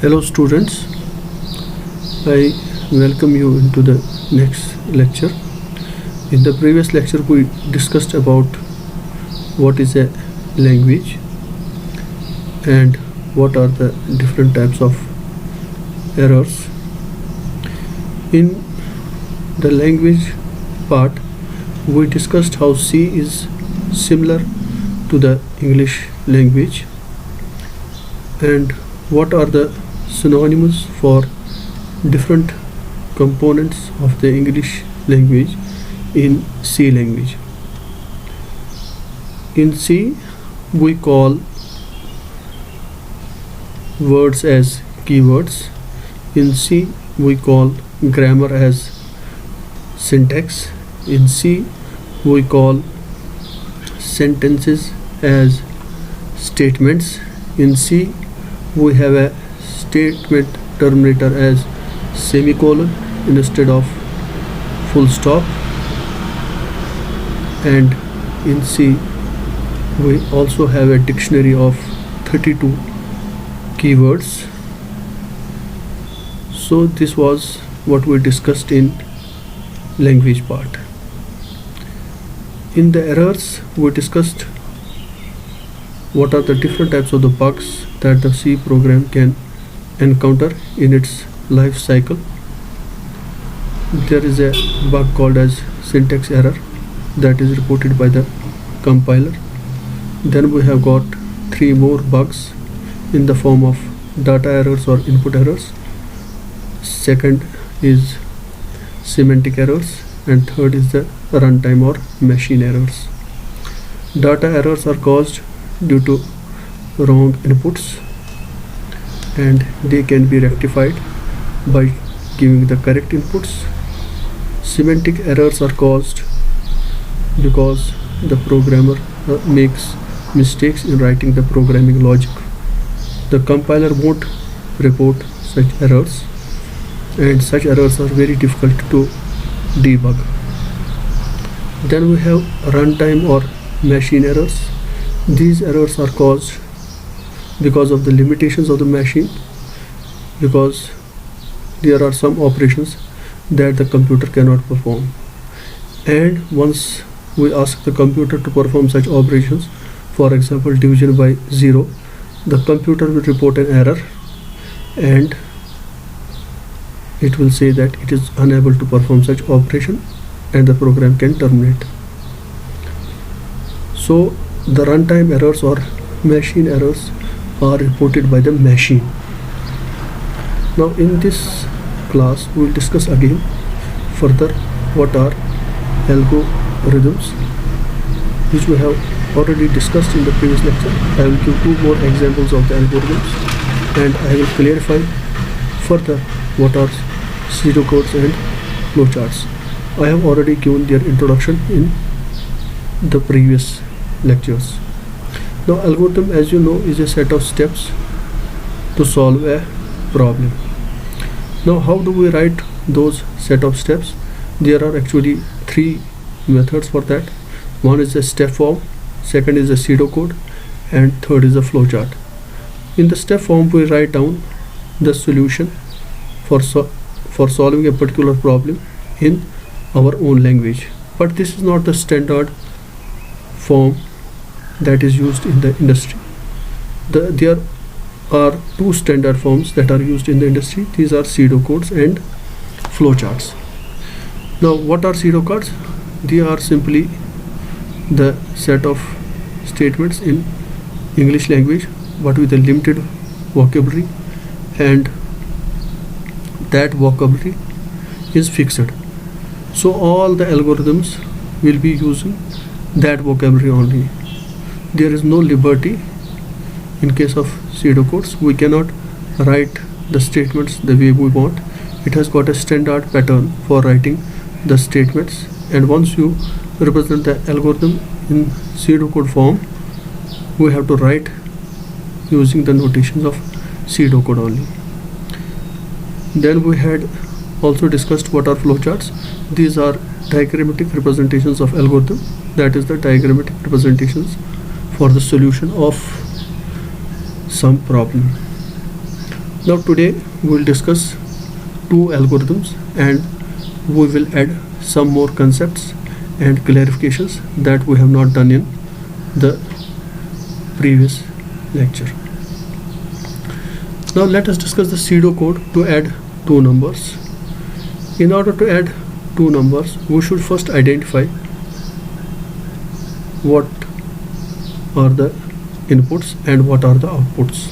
Hello students, I welcome you into the next lecture. In the previous lecture we discussed about what is a language and what are the different types of errors. In the language part we discussed how C is similar to the English language and what are the synonyms for different components of the English language in C language. In C we call words as keywords. In C we call grammar as syntax. In C we call sentences as statements. In C we have a statement terminator as semicolon instead of full stop, and in C we also have a dictionary of 32 keywords. So this was what we discussed in language part. In the errors we discussed what are the different types of the bugs that the C program can encounter in its life cycle. There is a bug called as syntax error that is reported by the compiler. Then we have got three more bugs in the form of data errors or input errors. Second is semantic errors, and third is the runtime or machine errors. Data errors are caused due to wrong inputs and they can be rectified by giving the correct inputs. Semantic errors are caused because the programmer makes mistakes in writing the programming logic. The compiler won't report such errors, and such errors are very difficult to debug. Then we have runtime or machine errors. These errors are caused because of the limitations of the machine, because there are some operations that the computer cannot perform, and once we ask the computer to perform such operations, for example division by 0, the computer will report an error and it will say that it is unable to perform such operation and the program can terminate. So the runtime errors or machine errors are reported by the machine. Now in this class we will discuss again further what are algorithms, which we have already discussed in the previous lecture. I will give two more examples of the algorithms and I will clarify further what are pseudocodes and flowcharts. I have already given their introduction in the previous lectures. Now algorithm, as you know, is a set of steps to solve a problem. Now how do we write those set of steps? There are actually three methods for that. One is a step form, second is a pseudocode, and third is a flowchart. In the step form we write down the solution for solving a particular problem in our own language, but this is not the standard form that is used in the industry. There are two standard forms that are used in the industry. These are pseudocodes and flowcharts. Now what are pseudocodes? They are simply the set of statements in English language but with a limited vocabulary, and that vocabulary is fixed. So all the algorithms will be using that vocabulary only. There is no liberty. In case of pseudocodes we cannot write the statements the way we want. It has got a standard pattern for writing the statements, and once you represent the algorithm in pseudocode form we have to write using the notations of pseudocode only. Then we had also discussed what are flowcharts. These are diagrammatic representations of algorithm, that is the diagrammatic representations for the solution of some problem. Now today we will discuss two algorithms, and we will add some more concepts and clarifications that we have not done in the previous lecture. Now let us discuss the pseudocode to add two numbers. In order to add two numbers, we should first identify what are the inputs and what are the outputs,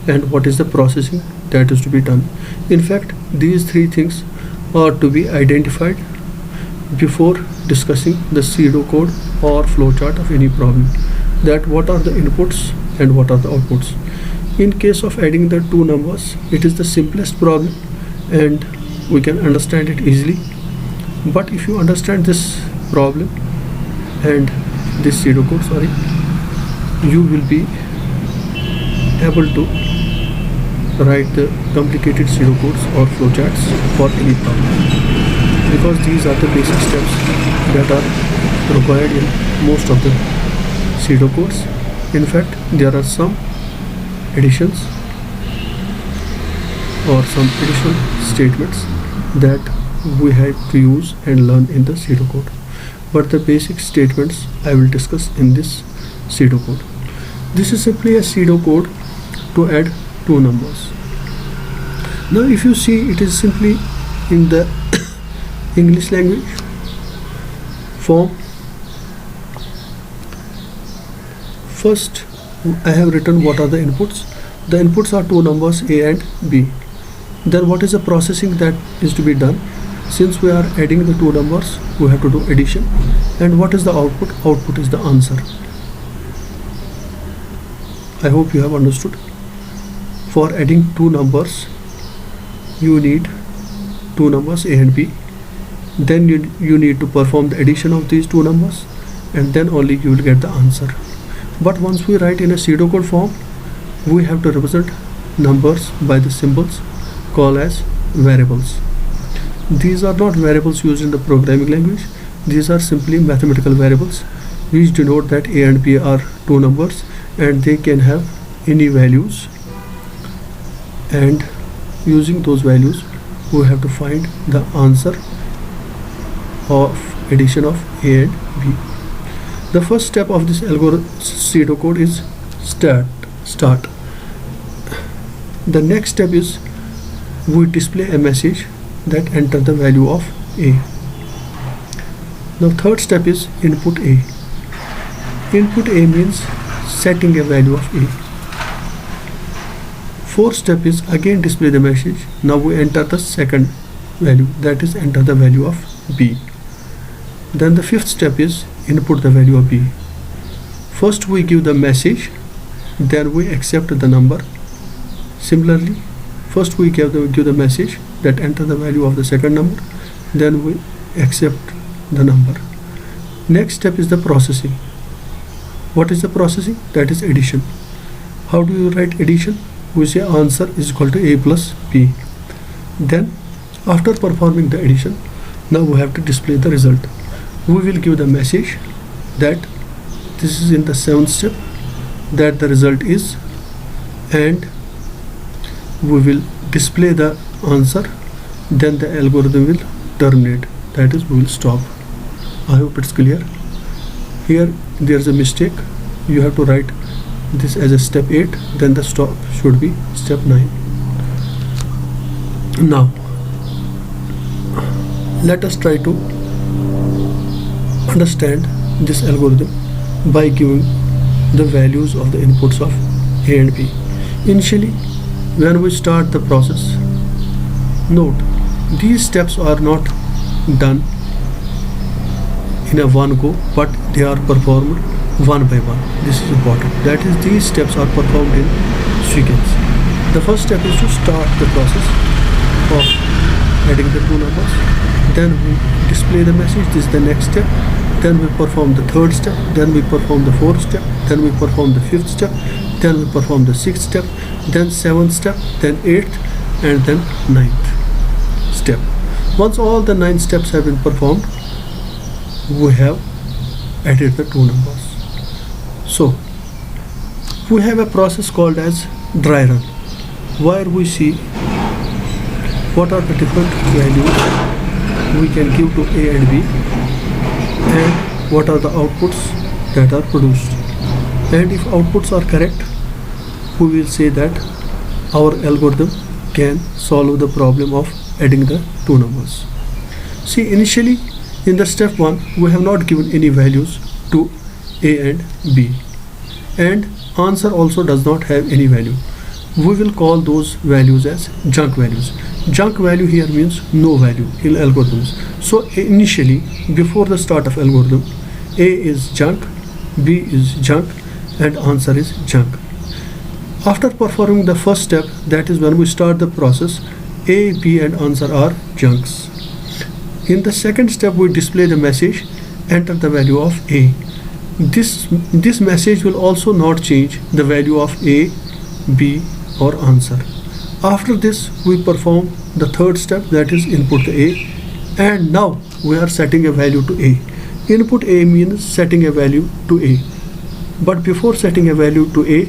and what is the processing that is to be done. In fact, these three things are to be identified before discussing the pseudocode or flowchart of any problem, that what are the inputs and what are the outputs. In case of adding the two numbers, it is the simplest problem and we can understand it easily. But if you understand this problem and this pseudocode, you will be able to write the complicated pseudocodes or flowcharts for any problem, because these are the basic steps that are required in most of the pseudocodes. In fact, there are some additions or some additional statements that we have to use and learn in the pseudocode, but the basic statements I will discuss in this pseudocode. This is simply a pseudocode to add two numbers. Now if you see, it is simply in the English language form. First, I have written what are the inputs. The inputs are two numbers A and B. Then what is the processing that is to be done? Since we are adding the two numbers, we have to do addition. And what is the output? Output is the answer. I hope you have understood. For adding two numbers, you need two numbers A and B. Then you need to perform the addition of these two numbers, and then only you will get the answer. But once we write in a pseudocode form, we have to represent numbers by the symbols called as variables. These are not variables used in the programming language. These are simply mathematical variables which denote that A and B are two numbers and they can have any values, and using those values we have to find the answer of addition of A and B. The first step of this algorithm pseudocode is start. The next step is we display a message that enter the value of A. Now third step is input A. Input A means setting a value of A. Fourth step is again display the message. Now we enter the second value, that is enter the value of B. Then the fifth step is input the value of B. First we give the message, then we accept the number. Similarly, first we give the message that enter the value of the second number, then we accept the number. Next step is the processing. What is the processing? That is addition. How do you write addition? We say answer is equal to A plus B. Then after performing the addition, now we have to display the result. We will give the message that this is in the seventh step, that the result is, and we will display the answer. Then the algorithm will terminate, that is we will stop. I hope it's clear. Here there is a mistake. You have to write this as a step 8, then the stop should be step 9. Now let us try to understand this algorithm by giving the values of the inputs of A and B. Initially, when we start the process, note these steps are not done in a one go, but they are performed one by one. This is important. That is, these steps are performed in sequence. The first step is to start the process of adding the two numbers. Then we display the message. This is the next step. Then we perform the third step. Then we perform the fourth step. Then we perform the fifth step. Then we perform the sixth step. Then seventh step. Then eighth, and then ninth step. Once all the 9 steps have been performed, we have added the two numbers. So we have a process called as dry run. where we see what are the different values we can give to A and B, and what are the outputs that are produced. And if outputs are correct, we will say that our algorithm can solve the problem of adding the two numbers. See, initially in the step 1 we have not given any values to A and B, and answer also does not have any value. We will call those values as junk values. Junk value here means no value in algorithms. So initially, before the start of algorithm, A is junk, B is junk, and answer is junk. After performing the first step, that is when we start the process, A, B and answer are junks. In the second step, we display the message, enter the value of A. This message will also not change the value of A, B or answer. After this, we perform the third step, that is input A, and now we are setting a value to A. Input A means setting a value to A. But before setting a value to A,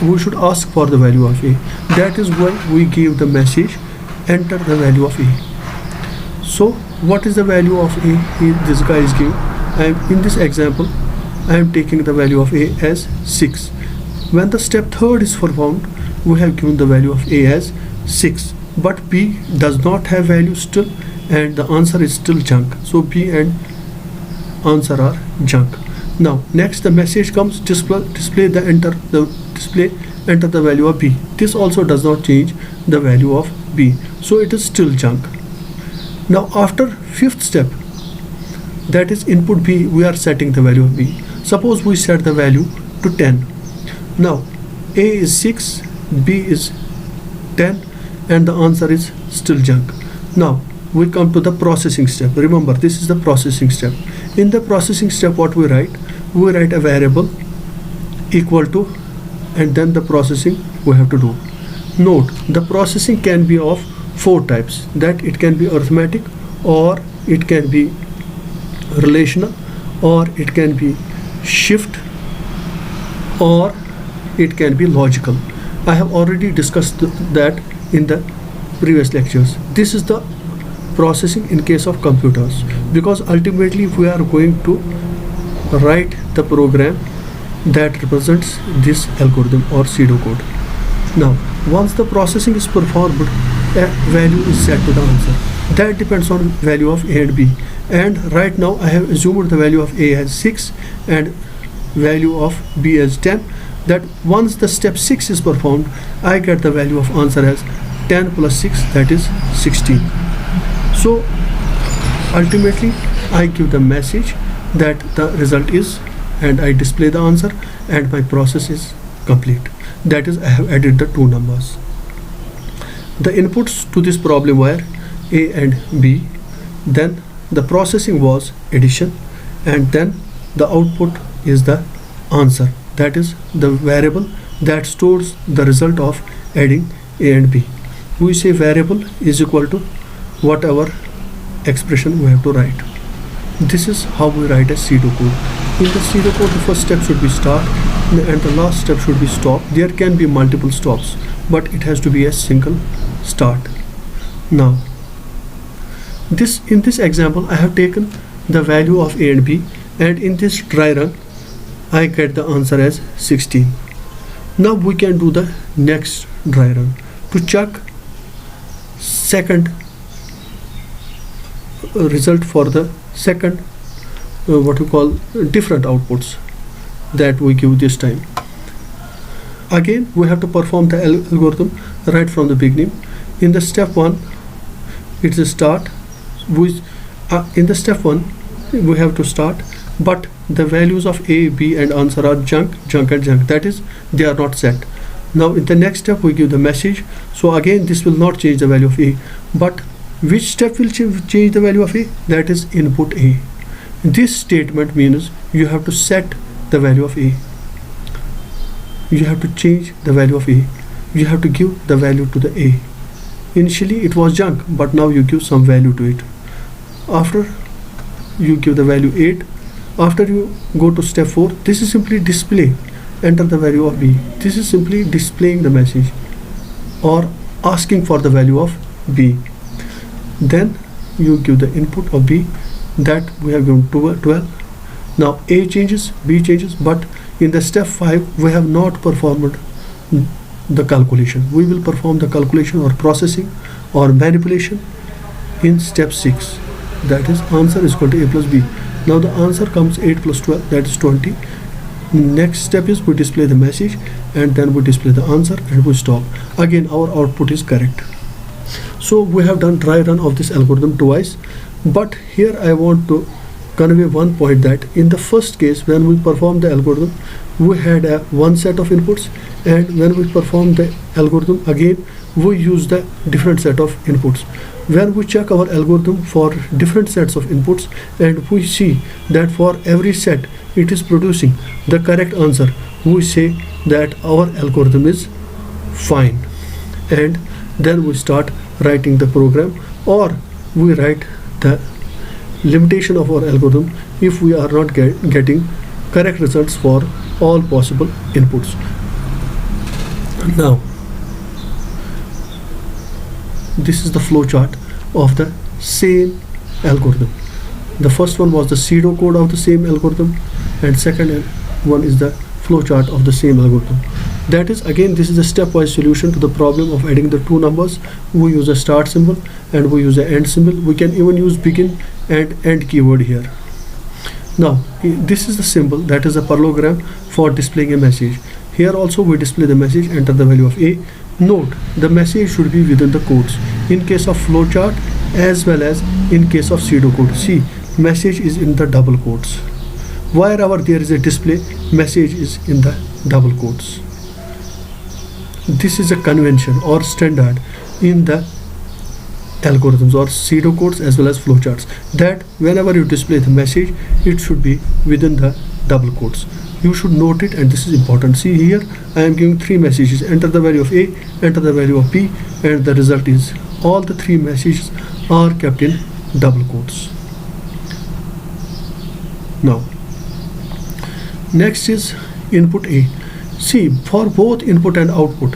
we should ask for the value of A. That is why we give the message, enter the value of A. So what is the value of A this guy is giving? In this example, I am taking the value of A as 6. When the step third is performed, we have given the value of A as 6, but B does not have value still, and the answer is still junk. So B and answer are junk. Now next the message comes, display enter the value of B. This also does not change the value of B, so it is still junk. Now after fifth step, that is input B, we are setting the value of B. Suppose we set the value to 10. Now A is 6, B is 10, and the answer is still junk. Now we come to the processing step. Remember, this is the processing step. In the processing step, what we write? We write a variable equal to, and then the processing we have to do. Note, the processing can be of 4 types. That it can be arithmetic, or it can be relational, or it can be shift, or it can be logical. I have already discussed that in the previous lectures. This is the processing in case of computers, because ultimately we are going to write the program that represents this algorithm or pseudocode. Now once the processing is performed, a value is set to the answer. That depends on value of A and B, and right now I have assumed the value of A as 6 and value of B as 10. That once the step 6 is performed, I get the value of answer as 10 plus 6, that is 16. So ultimately I give the message that the result is, and I display the answer, and my process is complete. That is, I have added the two numbers. The inputs to this problem were A and B, then the processing was addition, and then the output is the answer. That is the variable that stores the result of adding A and B. We say variable is equal to whatever expression we have to write. This is how we write a pseudocode. In the pseudocode, the first step should be start and the last step should be stop. There can be multiple stops, but it has to be a single start. Now in this example, I have taken the value of A and B, and in this dry run I get the answer as 16. Now we can do the next dry run to check second result for the second what we call different outputs that we give this time. Again we have to perform the algorithm right from the beginning. In the step 1, it's a start. In the step 1 we have to start, but the values of A, B and answer are junk, junk and junk. That is, they are not set. Now in the next step we give the message. So again this will not change the value of A, but which step will change the value of A? That is input A. This statement means you have to set the value of A. You have to change the value of A. You have to give the value to the A. Initially it was junk, but now you give some value to it. After you give the value 8, after you go to step 4, this is simply display, enter the value of B. This is simply displaying the message. or asking for the value of b. Then you give the input of b, that we have given 12. Now a changes, b changes, but in the step 5 we have not performed the calculation. We will perform the calculation or processing or manipulation in step 6. That is, answer is equal to a plus b. Now the answer comes 8 plus 12, that is 20. Next step is we display the message, and then we display the answer, and we stop. Again our output is correct. So we have done dry run of this algorithm twice, but here I want to convey one point, that in the first case when we performed the algorithm we had one set of inputs, and when we perform the algorithm again we use the different set of inputs. When we check our algorithm for different sets of inputs and we see that for every set it is producing the correct answer, we say that our algorithm is fine, and then we start writing the program, or we write the limitation of our algorithm if we are not getting correct results for all possible inputs. Now this is the flow chart of the same algorithm. The first one was the pseudocode of the same algorithm, and second one is the flow chart of the same algorithm. That is, again, this is a stepwise solution to the problem of adding the two numbers. We use a start symbol and we use an end symbol. We can even use begin and end keyword here. Now this is the symbol, that is a parallelogram for displaying a message. Here also we display the message, enter the value of a. Note, the message should be within the quotes in case of flowchart as well as in case of pseudocode. See, message is in the double quotes. Wherever there is a display, message is in the double quotes. This is a convention or standard in the algorithms or pseudocodes as well as flowcharts, that whenever you display the message, it should be within the double quotes. You should note it, and this is important. See here, I am giving three messages: enter the value of a, enter the value of b, and the result is, all the three messages are kept in double quotes. Now next is input a. See, for both input and output,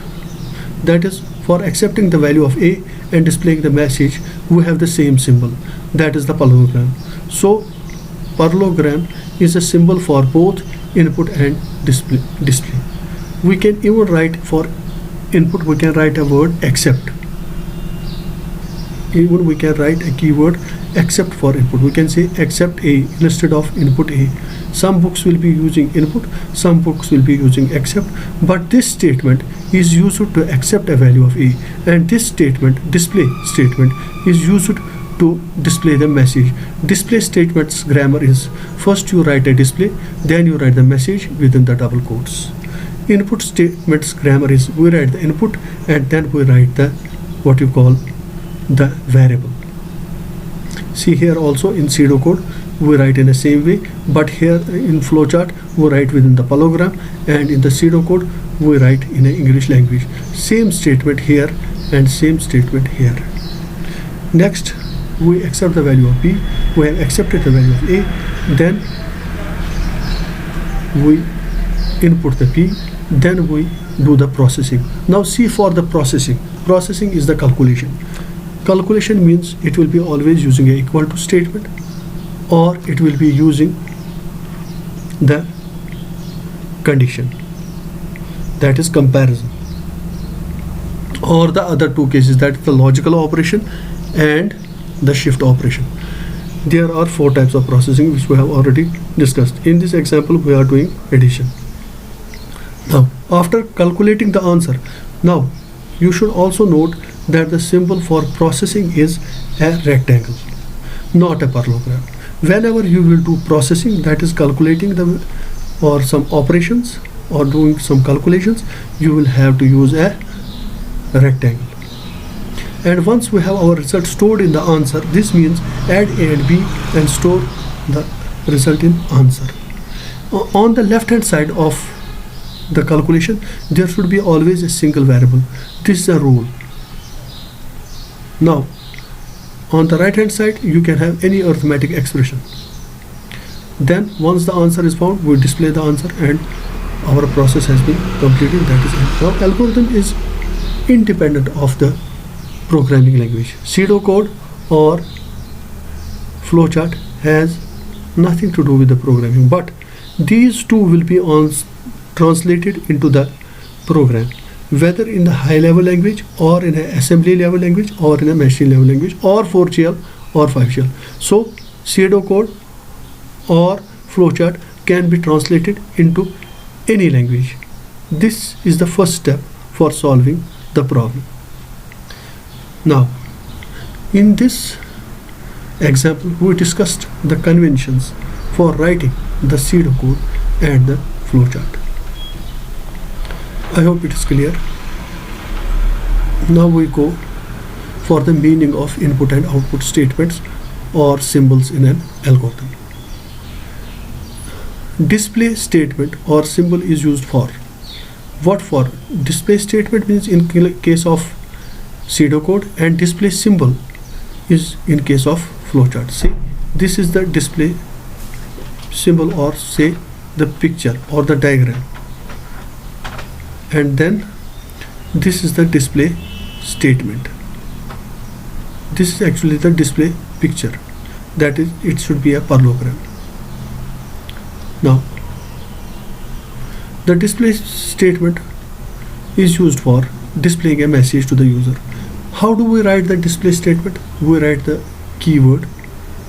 that is, for accepting the value of a and displaying the message, we have the same symbol, that is the parallelogram. So parallelogram is a symbol for both input and display. We can even write for input, we can write a word except. Even we can write a keyword except for input. We can say except a instead of input a. Some books will be using input, some books will be using except, but this statement is used to accept a value of a, and this statement, display statement, is used to display the message. Display statement's grammar is, first you write a display, then you write the message within the double quotes. Input statement's grammar is, we write the input and then we write the what you call the variable. See here also in pseudocode we write in the same way, but here in flowchart we write within the parallelogram, and in the pseudocode we write in the English language. Same statement here and same statement here. Next, we accept the value of b. We have accepted the value of a, then we input the p, then we do the processing. Now see, for the processing is the calculation. Calculation means it will be always using a equal to statement, or it will be using the condition, that is comparison, or the other two cases, that is the logical operation and the shift operation. There are four types of processing which we have already discussed. In this example we are doing addition. Now after calculating the answer, now you should also note that the symbol for processing is a rectangle, not a parallelogram. Whenever you will do processing, that is calculating the or some operations or doing some calculations, you will have to use a rectangle. And once we have our result stored in the answer, this means add a and b and store the result in answer. On the left hand side of the calculation, there should be always a single variable. This is a rule. Now on the right hand side you can have any arithmetic expression. Then once the answer is found, we display the answer and our process has been completed. That is it. Now algorithm is independent of the programming language. Pseudocode or flowchart has nothing to do with the programming, but these two will be translated into the program, whether in the high level language or in an assembly level language or in a machine level language or 4GL or 5GL. So pseudocode or flowchart can be translated into any language. This is the first step for solving the problem. Now, in this example, we discussed the conventions for writing the pseudocode and the flowchart. I hope it is clear. Now we go for the meaning of input and output statements or symbols in an algorithm. Display statement or symbol is used for what? For display statement means in case of pseudocode, and display symbol is in case of flowchart. See, this is the display symbol, or say the picture or the diagram, and then this is the display statement. This is actually the display picture, that is, it should be a parallelogram. Now the display statement is used for displaying a message to the user. How do we write the display statement? We write the keyword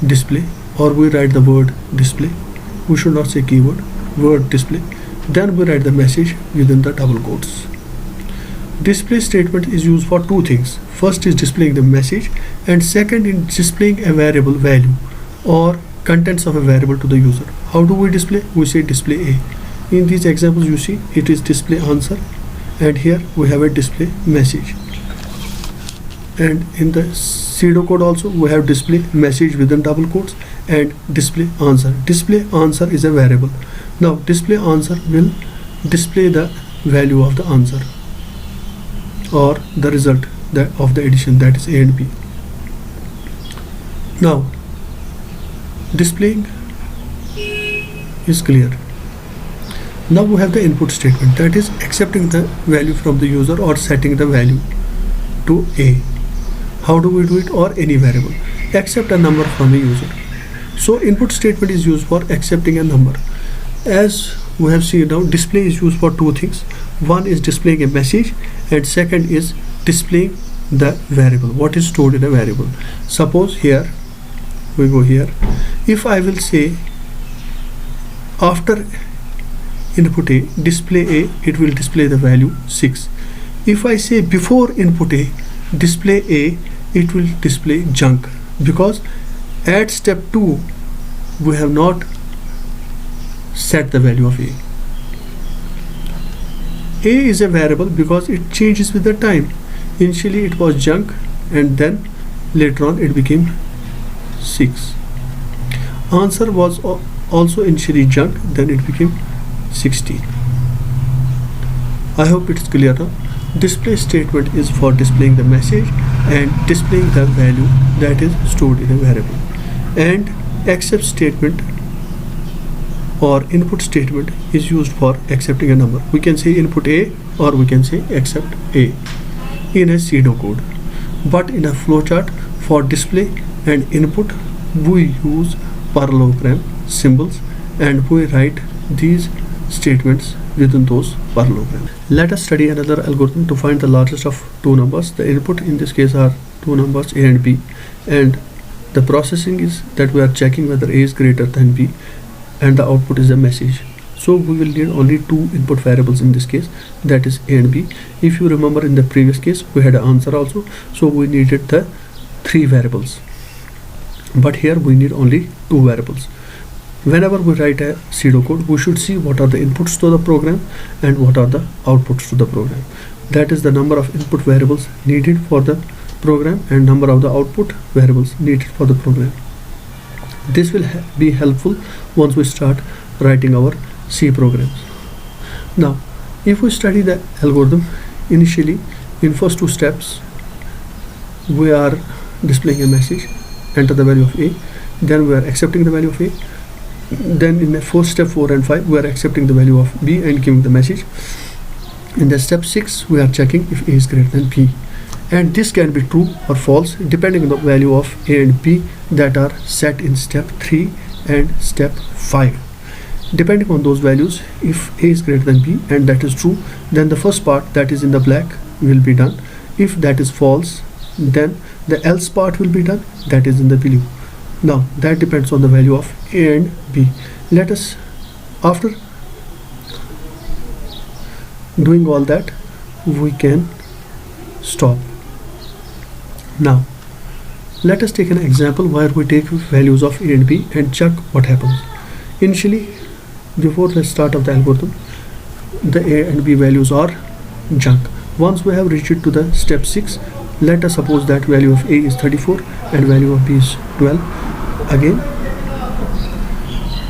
display, or we write the word display. We should not say keyword, word display. Then we write the message within the double quotes. Display statement is used for two things. First is displaying the message, and second is displaying a variable value or contents of a variable to the user. How do we display? We say display A. In these examples you see it is display answer, and here we have a display message. And in the pseudocode also we have display message within double quotes and display answer. Display answer is a variable. Now display answer will display the value of the answer or the result of the addition, that is A and B. Now displaying is clear. Now we have the input statement, that is accepting the value from the user or setting the value to A. How do we do it? Or any variable. Accept a number from a user. So input statement is used for accepting a number. As we have seen now, display is used for two things. One is displaying a message, and second is displaying the variable, what is stored in a variable. Suppose here we go here, if I will say after input A, display A, it will display the value 6. If I say before input A, display A, it will display junk, because at step 2 we have not set the value of A. A is a variable because it changes with the time. Initially it was junk, and then later on it became 6. Answer was also initially junk, then it became 16. I hope it is clear now. Display statement is for displaying the message and displaying the value that is stored in a variable. And accept statement or input statement is used for accepting a number. We can say input A or we can say accept A in a pseudocode. But in a flowchart, for display and input, we use parallelogram symbols and we write these statements within those parallelograms. Let us study another algorithm to find the largest of two numbers. The input in this case are two numbers A and B, and the processing is that we are checking whether A is greater than B, and the output is a message. So we will need only two input variables in this case, that is A and B. If you remember, in the previous case we had an answer also, so we needed the three variables, but here we need only two variables. Whenever we write a pseudocode, we should see what are the inputs to the program and what are the outputs to the program. That is the number of input variables needed for the program and number of the output variables needed for the program. This will be helpful once we start writing our C programs. Now, if we study the algorithm, initially in first two steps we are displaying a message, enter the value of A, then we are accepting the value of A. Then in the step 4 and 5 we are accepting the value of B and giving the message. In the step 6, we are checking if a is greater than b, and this can be true or false depending on the value of a and b that are set in step 3 and step 5. Depending on those values, if a is greater than b and that is true, then the first part, that is in the black, will be done. If that is false, then the else part will be done, that is in the blue. Now that depends on the value of a and b. Let us, after doing all that, we can stop. Now let us take an example where we take values of a and b and check what happens. Initially, before the start of the algorithm, the a and b values are junk. Once we have reached to the step 6, let us suppose that value of a is 34 and value of b is 12. Again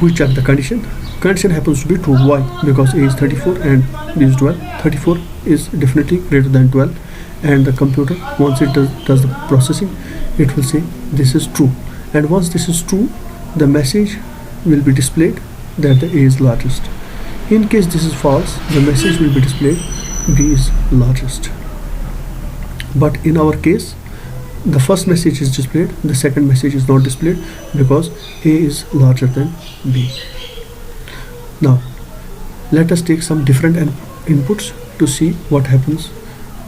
we check the condition. Condition happens to be true. Why? Because a is 34 and b is 12. 34 is definitely greater than 12, and the computer, once it does the processing, it will say this is true. And once this is true, the message will be displayed that the a is largest. In case this is false, the message will be displayed b is largest. But in our case, the first message is displayed, the second message is not displayed because a is larger than b. Now let us take some different inputs to see what happens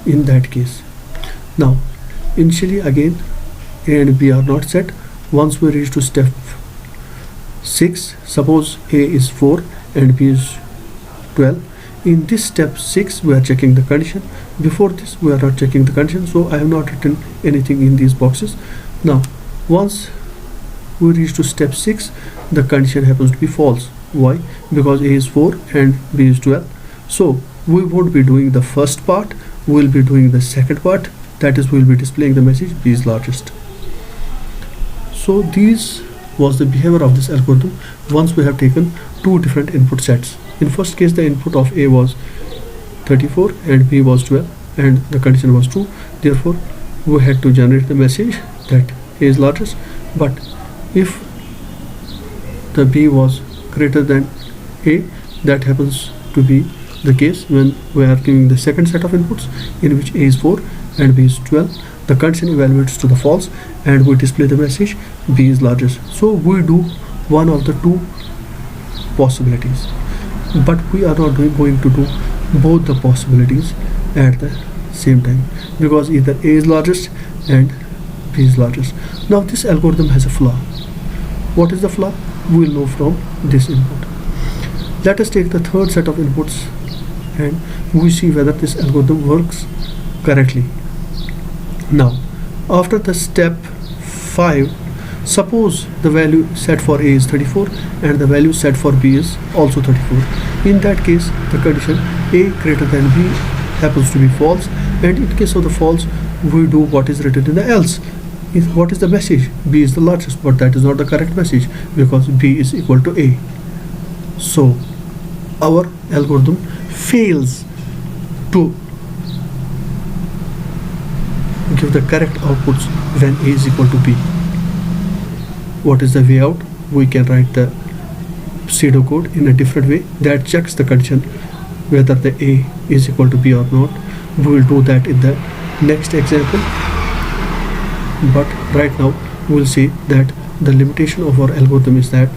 in that case. Now initially, again, a and b are not set. Once we reach to step 6, suppose a is 4 and b is 12. In this step 6, we are checking the condition. Before this, we are not checking the condition, so I have not written anything in these boxes. Now once we reach to step 6, the condition happens to be false. Why? Because a is 4 and b is 12. So we won't be doing the first part, we will be doing the second part, that is, we will be displaying the message b is largest. So this was the behavior of this algorithm once we have taken two different input sets. In first case, the input of a was 34 and b was 12 and the condition was true. Therefore we had to generate the message that a is largest. But if the b was greater than a, that happens to be the case when we are giving the second set of inputs in which a is 4 and b is 12. The condition evaluates to the false and we display the message b is largest. So we do one of the two possibilities, but we are not going to do both the possibilities at the same time, because either a is largest and b is largest. Now this algorithm has a flaw. What is the flaw? We will know from this input. Let us take the third set of inputs and we see whether this algorithm works correctly. Now after the step 5, suppose the value set for a is 34 and the value set for b is also 34. In that case, the condition a greater than b happens to be false, and in case of the false, we do what is written in the else. What is the message? B is the largest, but that is not the correct message because b is equal to a. So our algorithm fails to give the correct outputs when a is equal to b. What is the way out? We can write the pseudocode in a different way that checks the condition whether the a is equal to b or not. We will do that in the next example, but right now we will see that the limitation of our algorithm is that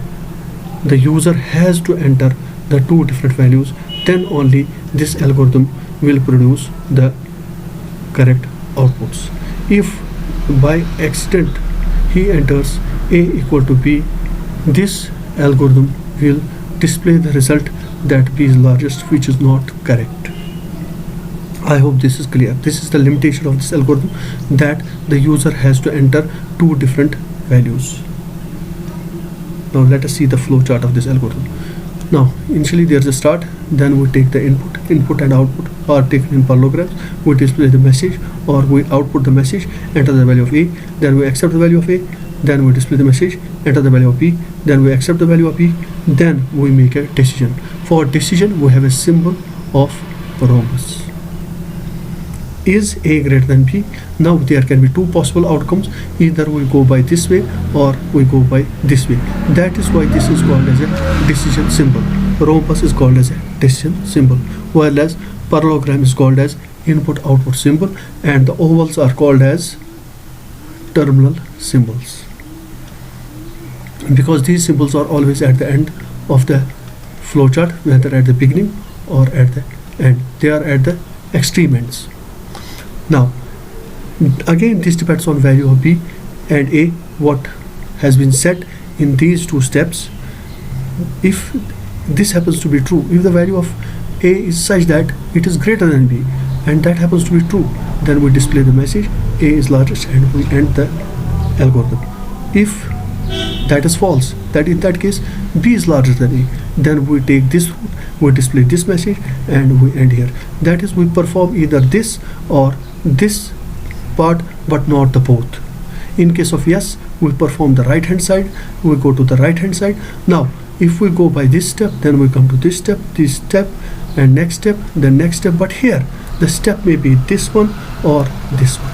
the user has to enter the two different values, then only this algorithm will produce the correct outputs. If by accident he enters a equal to b, this algorithm will display the result that b is largest, which is not correct. I hope this is clear. This is the limitation of this algorithm, that the user has to enter two different values. Now let us see the flow chart of this algorithm. Now initially there is a start, then we take the input and output are taken in parallelograms. We display the message or we output the message, enter the value of a, then we accept the value of a, then we display the message, enter the value of b, then we accept the value of b, then we make a decision. For decision we have a symbol of rhombus. Is a greater than b? Now there can be two possible outcomes. Either we go by this way or we go by this way. That is why this is called as a decision symbol. Rhombus is called as a decision symbol, whereas parallelogram is called as input output symbol, and the ovals are called as terminal symbols, because these symbols are always at the end of the flowchart, whether at the beginning or at the end. They are at the extreme ends. Now again, this depends on value of b and a, what has been set in these two steps. If this happens to be true, if the value of a is such that it is greater than b, and that happens to be true, then we display the message a is largest and we end the algorithm. If that is false, that in that case b is larger than a, then we take this route, we display this message, and we end here. That is, we perform either this or this part, but not the both. In case of yes, we perform the right hand side, we go to the right hand side. Now if we go by this step, then we come to this step, and next step, then next step. But here the step may be this one or this one.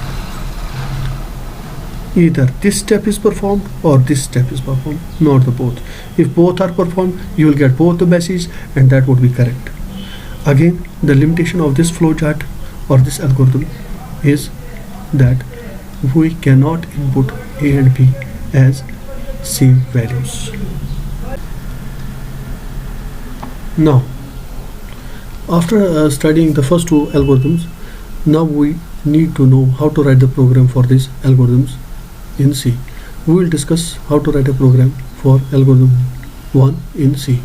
Either this step is performed or this step is performed, not the both. If both are performed, you will get both the message, and that would be correct. Again, the limitation of this flowchart or this algorithm is that we cannot input a and b as same values. Now, after studying the first two algorithms, now we need to know how to write the program for these algorithms in C. We will discuss how to write a program for algorithm 1 in C.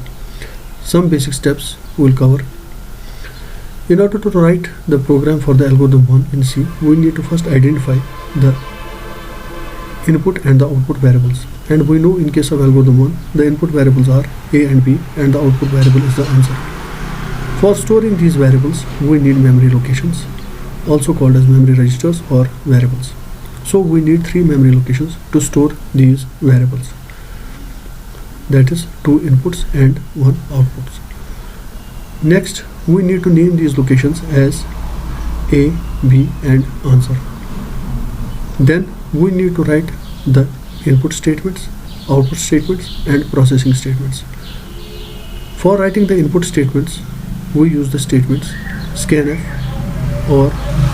Some basic steps we will cover. In order to write the program for the algorithm 1 in C, we need to first identify the input and the output variables. And we know in case of algorithm 1, the input variables are a and b, and the output variable is the answer. For storing these variables, we need memory locations, also called as memory registers or variables. So we need 3 memory locations to store these variables. That is 2 inputs and 1 outputs. Next, we need to name these locations as A, B and answer. Then we need to write the input statements, output statements and processing statements. For writing the input statements, we use the statements scanf or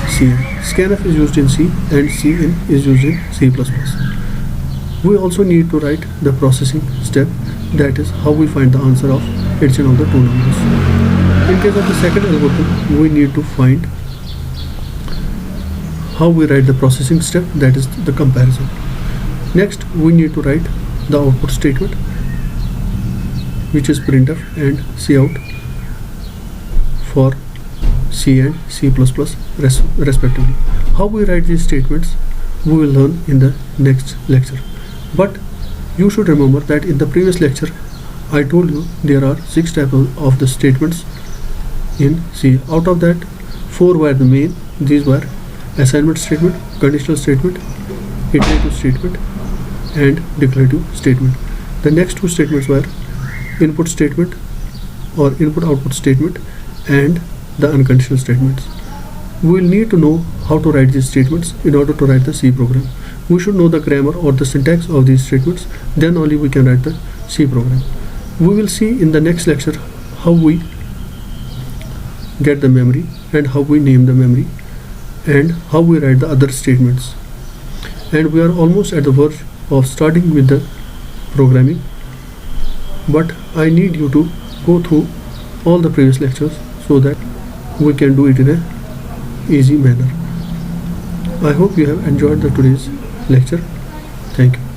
cin. Scanf is used in C and cin is used in C++. We also need to write the processing step, that is how we find the answer of addition of the two numbers. In case of the second algorithm, we need to find how we write the processing step, that is the comparison. Next, we need to write the output statement, which is printf and cout for C and C++ respectively. How we write these statements, we will learn in the next lecture. But you should remember that in the previous lecture, I told you there are 6 types of the statements in C. Out of that, 4 were the main. These were assignment statement, conditional statement, iterative statement and declarative statement. The next 2 statements were input statement or input output statement and the unconditional statements. We will need to know how to write these statements in order to write the C program. We should know the grammar or the syntax of these statements, then only we can write the C program. We will see in the next lecture how we get the memory and how we name the memory and how we write the other statements. And we are almost at the verge of starting with the programming, but I need you to go through all the previous lectures so that we can do it in a easy manner. I hope you have enjoyed the today's lecture. Thank you.